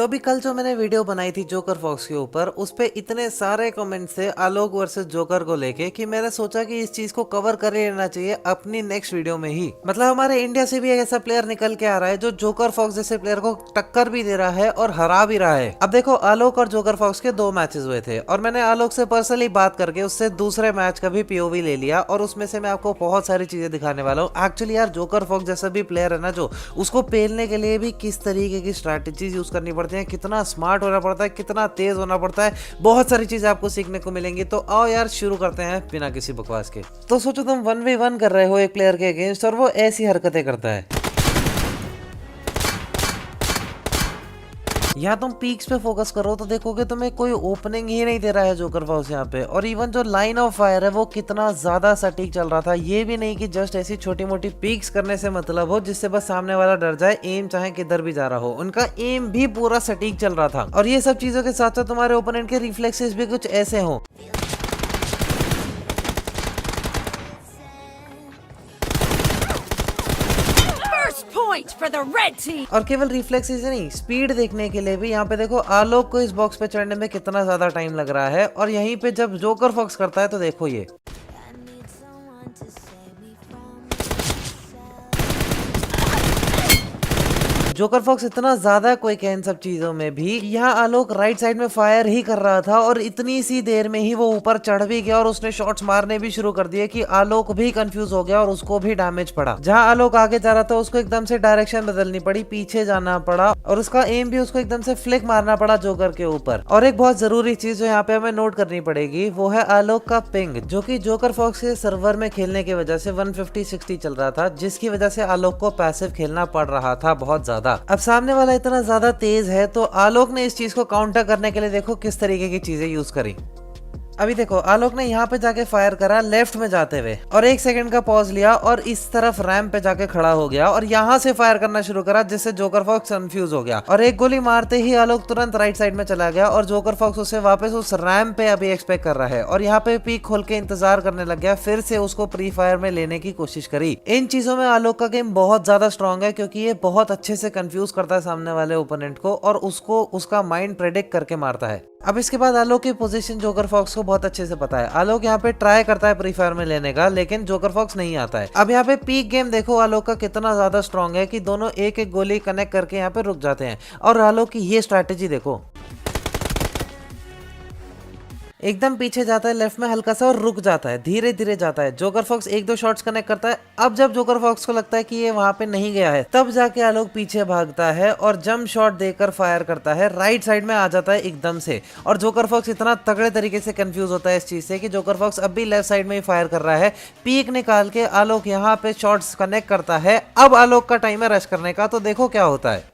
तो अभी कल जो मैंने वीडियो बनाई थी जोकर फॉक्स के ऊपर, उस पे इतने सारे कमेंट्स थे आलोक वर्सेस जोकर को लेके कि मैंने सोचा कि इस चीज को कवर कर ही लेना चाहिए अपनी नेक्स्ट वीडियो में ही। मतलब हमारे इंडिया से भी एक ऐसा प्लेयर निकल के आ रहा है जो जोकर फॉक्स जैसे प्लेयर को टक्कर भी दे रहा है और हरा भी रहा है। अब देखो, आलोक और जोकर फॉक्स के 2 मैचेस हुए थे और मैंने आलोक से पर्सनली बात करके उससे दूसरे मैच का भी पीओवी ले लिया और उसमें से मैं आपको बहुत सारी चीजें दिखाने वाला हूँ। एक्चुअली यार, जोकर फॉक्स जैसा भी प्लेयर है ना, जो उसको पेलने के लिए भी किस तरीके की स्ट्रैटेजीज यूज करनी पड़ती है, कितना स्मार्ट होना पड़ता है, कितना तेज होना पड़ता है, बहुत सारी चीजें आपको सीखने को मिलेंगी। तो आओ यार शुरू करते हैं बिना किसी बकवास के। तो सोचो तुम 1v1 कर रहे हो एक प्लेयर के अगेंस्ट और वो ऐसी हरकतें करता है। यहाँ तुम पीक्स पे फोकस करो तो देखोगे तुम्हें कोई ओपनिंग ही नहीं दे रहा है जोकर फॉक्स यहाँ पे। और इवन जो लाइन ऑफ फायर है वो कितना ज्यादा सटीक चल रहा था। ये भी नहीं कि जस्ट ऐसी छोटी मोटी पीक्स करने से मतलब हो जिससे बस सामने वाला डर जाए, एम चाहे किधर भी जा रहा हो। उनका एम भी पूरा सटीक चल रहा था। और ये सब चीजों के साथ साथ तुम्हारे ओपोनेंट के रिफ्लेक्सेस भी कुछ ऐसे हो। For the red team. और केवल रिफ्लेक्सेस नहीं, स्पीड देखने के लिए भी यहाँ पे देखो आलोक को इस बॉक्स पे चढ़ने में कितना ज्यादा टाइम लग रहा है। और यहीं पे जब जोकर फॉक्स करता है तो देखो ये जोकर फॉक्स इतना ज्यादा कोई कह इन सब चीजों में भी। यहाँ आलोक राइट साइड में फायर ही कर रहा था और इतनी सी देर में ही वो ऊपर चढ़ भी गया और उसने शॉट्स मारने भी शुरू कर दिए कि आलोक भी कंफ्यूज हो गया और उसको भी डैमेज पड़ा। जहाँ आलोक आगे जा रहा था उसको एकदम से डायरेक्शन बदलनी पड़ी, पीछे जाना पड़ा और उसका एम भी उसको एकदम से फ्लिक मारना पड़ा जोकर के ऊपर। और एक बहुत जरूरी चीज जो यहाँ पे हमें नोट करनी पड़ेगी वो है आलोक का पिंग, जो कि जोकर फॉक्स के सर्वर में खेलने की वजह से 150-60 चल रहा था, जिसकी वजह से आलोक को पैसिव खेलना पड़ रहा था बहुत ज्यादा। अब सामने वाला इतना ज्यादा तेज है तो आलोक ने इस चीज को काउंटर करने के लिए देखो किस तरीके की चीजें यूज करी। अभी देखो आलोक ने यहाँ पे जाके फायर करा लेफ्ट में जाते हुए और 1 सेकंड का पॉज लिया और इस तरफ रैंप पे जाके खड़ा हो गया और यहाँ से फायर करना शुरू करा, जिससे जोकर फॉक्स कंफ्यूज हो गया और एक गोली मारते ही आलोक तुरंत राइट साइड में चला गया और जोकर फॉक्स उसे वापस उस रैंप पे अभी एक्सपेक्ट कर रहा है और यहाँ पे पीक खोल के इंतजार करने लग गया, फिर से उसको प्री फायर में लेने की कोशिश करी। इन चीजों में आलोक का गेम बहुत ज्यादा स्ट्रॉन्ग है क्योंकि ये बहुत अच्छे से कंफ्यूज करता है सामने वाले ओपोनेंट को और उसको उसका माइंड प्रेडिक्ट करके मारता है। अब इसके बाद आलोक की पोजीशन जोकर फॉक्स को बहुत अच्छे से पता है। आलोक यहाँ पे ट्राई करता है प्री फायर में लेने का, लेकिन जोकर फॉक्स नहीं आता है। अब यहाँ पे पीक गेम देखो आलोक का कितना ज्यादा स्ट्रॉन्ग है कि दोनों एक एक गोली कनेक्ट करके यहाँ पे रुक जाते हैं। और आलोक की ये स्ट्रैटेजी देखो, एकदम पीछे जाता है लेफ्ट में हल्का सा और रुक जाता है, धीरे धीरे जाता है। जोकर फॉक्स 1-2 शॉट्स कनेक्ट करता है। अब जब जोकर फॉक्स को लगता है कि ये वहां पे नहीं गया है, तब जाके आलोक पीछे भागता है और जंप शॉट देकर फायर करता है, राइट साइड में आ जाता है एकदम से। और जोकर फॉक्स इतना तगड़े तरीके से कंफ्यूज होता है इस चीज से कि जोकर फॉक्स अब भी लेफ्ट साइड में ही फायर कर रहा है। पीक निकाल के आलोक यहाँ पे शॉट्स कनेक्ट करता है। अब आलोक का टाइम है रश करने का, तो देखो क्या होता है।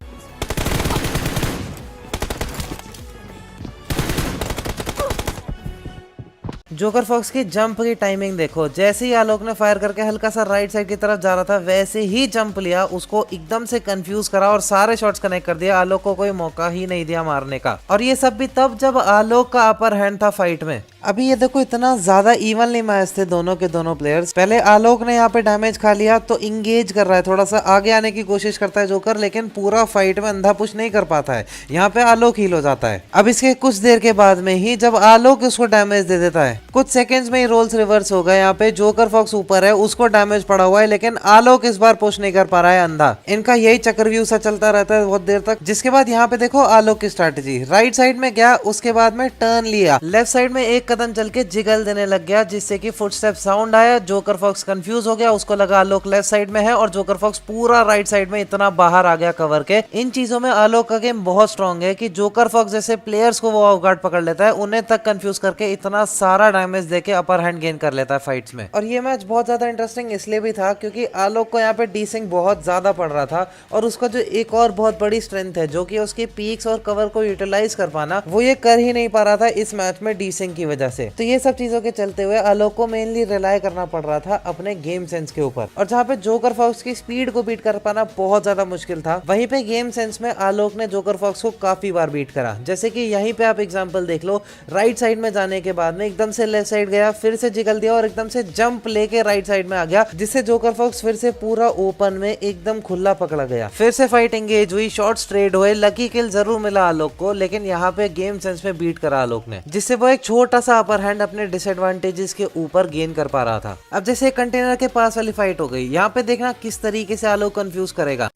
जोकर फॉक्स की जंप की टाइमिंग देखो, जैसे ही आलोक ने फायर करके हल्का सा राइट साइड की तरफ जा रहा था वैसे ही जंप लिया, उसको एकदम से कंफ्यूज करा और सारे शॉट्स कनेक्ट कर दिया। आलोक को कोई मौका ही नहीं दिया मारने का। और ये सब भी तब जब आलोक का अपर हैंड था फाइट में। अभी ये देखो इतना ज्यादा इवनली मैच थे दोनों के दोनों प्लेयर्स। पहले आलोक ने यहाँ पे डैमेज खा लिया तो इंगेज कर रहा है, थोड़ा सा आगे आने की कोशिश करता है जोकर, लेकिन पूरा फाइट में अंधा पुश नहीं कर पाता है। यहाँ पे आलोक हील हो जाता है। अब इसके कुछ देर के बाद में ही जब आलोक उसको डैमेज दे देता है, कुछ सेकंड्स में ही रोल्स रिवर्स हो गए। यहाँ पे जोकर फॉक्स ऊपर है, उसको डैमेज पड़ा हुआ है, लेकिन आलोक इस बार पुश नहीं कर पा रहा है अंधा। इनका यही चक्रव्यूह सा चलता रहता है बहुत देर तक। जिसके बाद यहाँ पे देखो आलोक की स्ट्रैटेजी, राइट साइड में गया, उसके बाद में टर्न लिया, लेफ्ट साइड में एक कदम चल के जिगल देने लग गया, जिससे कि फुटस्टेप साउंड आया। जोकर फॉक्स कंफ्यूज हो गया, उसको लगा आलोक लेफ्ट साइड में है और जोकर फॉक्स पूरा राइट साइड में इतना बाहर आ गया कवर के। इन चीजों में आलोक का गेम बहुत स्ट्रॉन्ग है कि जोकर फॉक्स जैसे प्लेयर्स को वो ऑफ गार्ड पकड़ लेता है, उन्हें तक कंफ्यूज करके इतना सारा डैमेज देके अपर हैंड गेन कर लेता है फाइट्स में। और ये मैच बहुत ज्यादा इंटरेस्टिंग इसलिए भी था क्योंकि आलोक को यहाँ पे डीसिंग बहुत ज्यादा पड़ रहा था और उसका जो एक और बहुत बड़ी स्ट्रेंथ है जो कि उसकी पीक्स और कवर को यूटिलाइज कर पाना, वो ये कर ही नहीं पा रहा था इस मैच में डीसिंग की वजह से। तो ये सब चीजों के चलते हुए आलोक को मेनली रिलाय करना पड़ रहा था अपने गेम सेंस के ऊपर, और जहाँ पे जोकर फॉक्स की स्पीड को बीट कर पाना बहुत ज्यादा मुश्किल था, वहीं पे गेम सेंस में आलोक ने जोकर फॉक्स को काफी बार बीट करा। जैसे कि यहीं पे आप एग्जांपल देख लो, राइट साइड में जाने के बाद में एकदम से लेफ्ट साइड गया, फिर से जिगल दिया और एकदम से जंप लेके राइट साइड में आ गया, जिससे जोकर फॉक्स फिर से पूरा ओपन में एकदम खुला पकड़ा गया। फिर से फाइट एंगेज हुई, शॉट्स ट्रेड हुए, लकी किल जरूर मिला आलोक को, लेकिन यहाँ पे गेम सेंस में बीट करा आलोक ने, जिससे वो एक छोटा सा अपर हैंड अपने डिसएडवांटेजेस के ऊपर गेन कर पा रहा था। अब जैसे कंटेनर के पास वाली फाइट हो गई, यहाँ पे देखना किस तरीके से आलोक कंफ्यूज करेगा।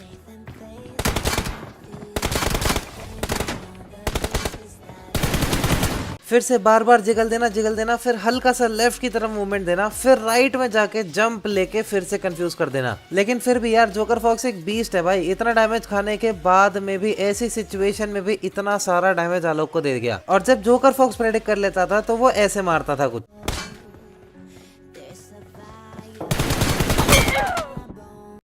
फिर से बार बार जिगल देना, फिर हल्का सा लेफ्ट की तरफ मूवमेंट देना, फिर राइट में जाके जंप लेके फिर से कंफ्यूज कर देना। लेकिन फिर भी यार जोकर फॉक्स एक बीस्ट है भाई, इतना डैमेज खाने के बाद में भी ऐसी सिचुएशन में भी इतना सारा डैमेज आलोक को दे गया। और जब जोकर फॉक्स प्रेडिक्ट कर लेता था तो वो ऐसे मारता था कुछ।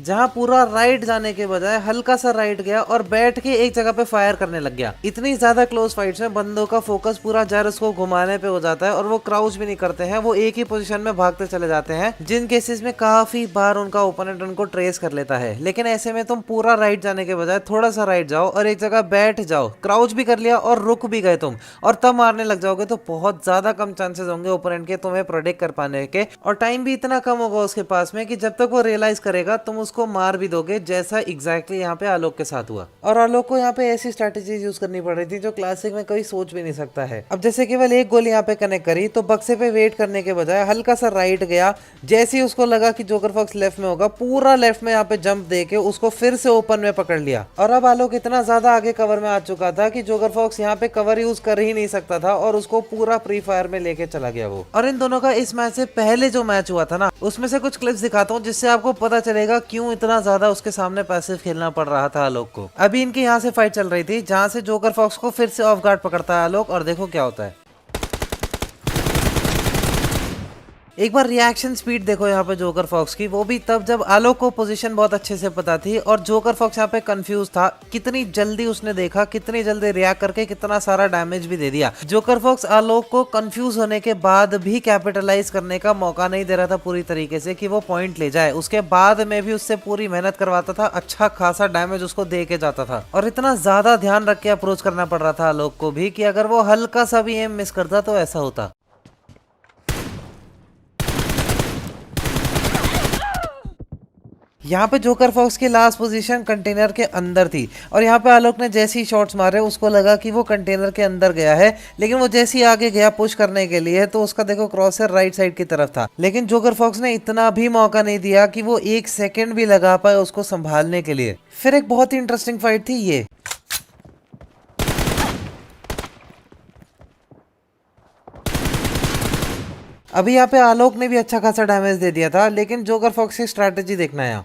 जहां पूरा राइट जाने के बजाय हल्का सा राइट गया और बैठ के एक जगह पे फायर करने लग गया। इतनी ज्यादा क्लोज फाइट्स में बंदों का फोकस पूरा जर्स को घुमाने पे हो जाता है और वो क्राउच भी नहीं करते हैं, वो एक ही पोजीशन में भागते चले जाते हैं, जिन केसेस में काफी बार उनका ओपोनेंट उनको ट्रेस कर लेता है। लेकिन ऐसे में तुम पूरा राइट जाने के बजाय थोड़ा सा राइट जाओ और एक जगह बैठ जाओ, क्राउच भी कर लिया और रुक भी गए तुम, और तब मारने लग जाओगे तो बहुत ज्यादा कम चांसेस होंगे ओपोनेंट के तुम्हें प्रोटेक्ट कर पाने के, और टाइम भी इतना कम होगा उसके पास में कि जब तक वो रियलाइज करेगा तुम उसको मार भी दोगे, जैसा एग्जैक्टली यहाँ पे आलोक के साथ हुआ। और आलोक को यहाँ पे ऐसी स्ट्रैटेजीज यूज करनी पड़ रही थी जो क्लासिक में कोई सोच भी नहीं सकता है। अब जैसे केवल एक गोली यहाँ पे कनेक्ट करी तो बक्से पे वेट करने के बजाय हल्का सा राइट गया, जैसे ही उसको लगा कि जोकर फॉक्स लेफ्ट में होगा, पूरा लेफ्ट में यहाँ पे जंप देके उसको फिर से ओपन में पकड़ लिया। और अब आलोक इतना ज्यादा आगे कवर में आ चुका था कि जोकर फॉक्स यहाँ पे कवर यूज कर ही नहीं सकता था और उसको पूरा प्री फायर में लेके चला गया वो। और इन दोनों का इस मैच से पहले जो मैच हुआ था ना, उसमें से कुछ क्लिप्स दिखाता हूँ जिससे आपको पता चलेगा क्यों इतना ज्यादा उसके सामने पैसिव खेलना पड़ रहा था आलोक को। अभी इनकी यहाँ से फाइट चल रही थी जहाँ से जोकर फॉक्स को फिर से ऑफ गार्ड पकड़ता है आलोक, और देखो क्या होता है। एक बार रिएक्शन स्पीड देखो यहाँ पे जोकर फॉक्स की, वो भी तब जब आलोक को पोजीशन बहुत अच्छे से पता थी और जोकर फॉक्स यहाँ पे कंफ्यूज था। कितनी जल्दी उसने देखा, कितनी जल्दी रिएक्ट करके कितना सारा डैमेज भी दे दिया। जोकर फॉक्स आलोक को कंफ्यूज होने के बाद भी कैपिटलाइज करने का मौका नहीं दे रहा था पूरी तरीके से कि वो पॉइंट ले जाए। उसके बाद में भी उससे पूरी मेहनत करवाता था, अच्छा खासा डैमेज उसको दे के जाता था, और इतना ज्यादा ध्यान रख के अप्रोच करना पड़ रहा था आलोक को भी कि अगर वो हल्का सा भी एम मिस करता तो ऐसा होता। यहाँ पे जोकर फॉक्स की लास्ट पोजीशन कंटेनर के अंदर थी, और यहाँ पे आलोक ने जैसे ही शॉट्स मारे उसको लगा कि वो कंटेनर के अंदर गया है, लेकिन वो जैसे ही आगे गया पुश करने के लिए तो उसका देखो क्रॉसर राइट साइड की तरफ था। लेकिन जोकर फॉक्स ने इतना भी मौका नहीं दिया कि वो एक सेकेंड भी लगा पाए उसको संभालने के लिए। फिर एक बहुत ही इंटरेस्टिंग फाइट थी ये। अभी यहाँ पे आलोक ने भी अच्छा खासा डैमेज दे दिया था, लेकिन जोकर फॉक्स की स्ट्रैटेजी देखना है।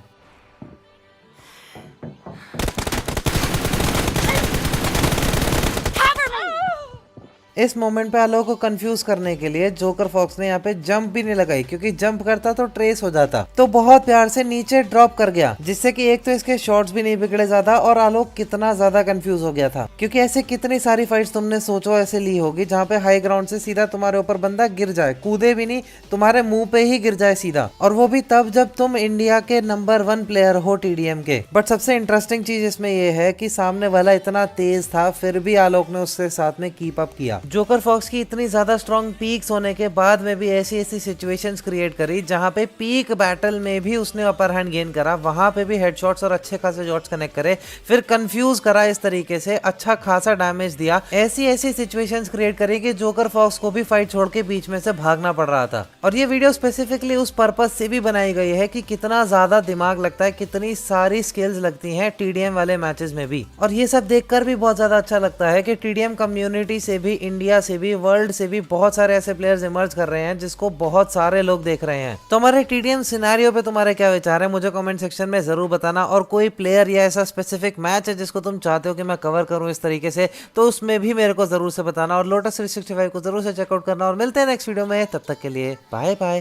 इस मोमेंट पे आलोक को कंफ्यूज करने के लिए जोकर फॉक्स ने यहाँ पे जंप भी नहीं लगाई, क्योंकि जंप करता तो ट्रेस हो जाता, तो बहुत प्यार से नीचे ड्रॉप कर गया, जिससे कि एक तो इसके शॉट्स भी नहीं बिगड़े ज्यादा, और आलोक कितना ज्यादा कंफ्यूज हो गया था। क्योंकि ऐसे कितनी सारी फाइट्स तुमने सोचो ऐसे ली होगी जहाँ पे हाई ग्राउंड से सीधा तुम्हारे ऊपर बंदा गिर जाए, कूदे भी नहीं, तुम्हारे मुंह पे ही गिर जाए सीधा, और वो भी तब जब तुम इंडिया के नंबर 1 प्लेयर हो TDM के। बट सबसे इंटरेस्टिंग चीज इसमें ये है कि सामने वाला इतना तेज था, फिर भी आलोक ने उसके साथ में कीप अप किया। जोकर फॉक्स की इतनी ज्यादा स्ट्रॉन्ग पीक्स होने के बाद में भी ऐसी ऐसी सिचुएशंस क्रिएट करी जहां पे पीक बैटल में भी उसने अपर हैंड गेन करा, वहां पे भी हेडशॉट्स और अच्छे खासे शॉट्स कनेक्ट करे, फिर कंफ्यूज करा इस तरीके से, अच्छा खासा डैमेज दिया। ऐसी ऐसी सिचुएशंस क्रिएट करी कि जोकर फॉक्स को भी फाइट छोड़ के बीच में से भागना पड़ रहा था। और ये वीडियो स्पेसिफिकली उस पर्पज से भी बनाई गई है कि कितना ज्यादा दिमाग लगता है, कितनी सारी स्किल्स लगती हैं TDM वाले मैचेस में भी। और ये सब देखकर भी बहुत ज्यादा अच्छा लगता है कि TDM कम्युनिटी से भी, इंडिया से भी, वर्ल्ड से भी बहुत सारे ऐसे प्लेयर्स इमर्ज कर रहे हैं जिसको बहुत सारे लोग देख रहे हैं। तो हमारे TDM सिनेरियो पे तुम्हारे क्या विचार है मुझे कमेंट सेक्शन में जरूर बताना, और कोई प्लेयर या ऐसा स्पेसिफिक मैच है जिसको तुम चाहते हो कि मैं कवर करूं इस तरीके से, तो उसमें भी मेरे को जरूर से बताना, और लोटस 365 को जरूर से चेकआउट करना, और मिलते हैं नेक्स्ट वीडियो में। तब तक के लिए बाय बाय।